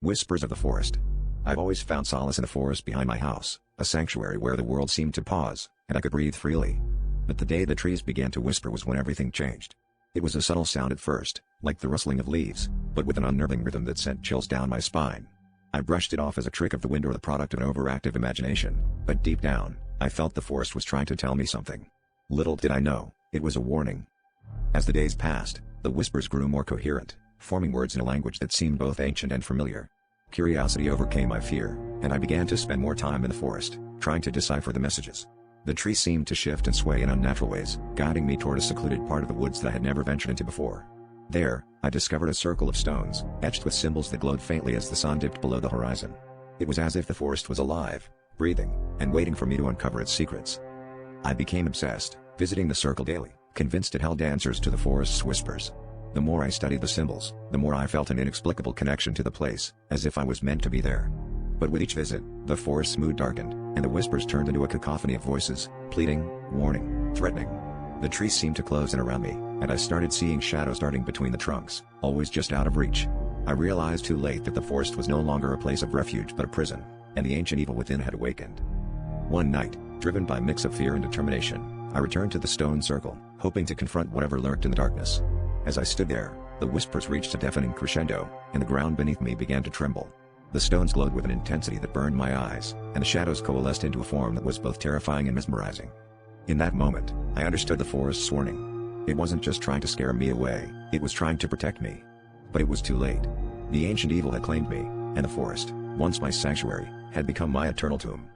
Whispers of the Forest. I've always found solace in the forest behind my house, a sanctuary where the world seemed to pause, and I could breathe freely. But the day the trees began to whisper was when everything changed. It was a subtle sound at first, like the rustling of leaves, but with an unnerving rhythm that sent chills down my spine. I brushed it off as a trick of the wind or the product of an overactive imagination, but deep down, I felt the forest was trying to tell me something. Little did I know, it was a warning. As the days passed, the whispers grew more coherent, forming words in a language that seemed both ancient and familiar. Curiosity overcame my fear, and I began to spend more time in the forest, trying to decipher the messages. The trees seemed to shift and sway in unnatural ways, guiding me toward a secluded part of the woods that I had never ventured into before. There, I discovered a circle of stones, etched with symbols that glowed faintly as the sun dipped below the horizon. It was as if the forest was alive, breathing, and waiting for me to uncover its secrets. I became obsessed, visiting the circle daily, convinced it held answers to the forest's whispers. The more I studied the symbols, the more I felt an inexplicable connection to the place, as if I was meant to be there. But with each visit, the forest's mood darkened, and the whispers turned into a cacophony of voices, pleading, warning, threatening. The trees seemed to close in around me, and I started seeing shadows darting between the trunks, always just out of reach. I realized too late that the forest was no longer a place of refuge but a prison, and the ancient evil within had awakened. One night, driven by a mix of fear and determination, I returned to the stone circle, hoping to confront whatever lurked in the darkness. As I stood there, the whispers reached a deafening crescendo, and the ground beneath me began to tremble. The stones glowed with an intensity that burned my eyes, and the shadows coalesced into a form that was both terrifying and mesmerizing. In that moment, I understood the forest's warning. It wasn't just trying to scare me away, it was trying to protect me. But it was too late. The ancient evil had claimed me, and the forest, once my sanctuary, had become my eternal tomb.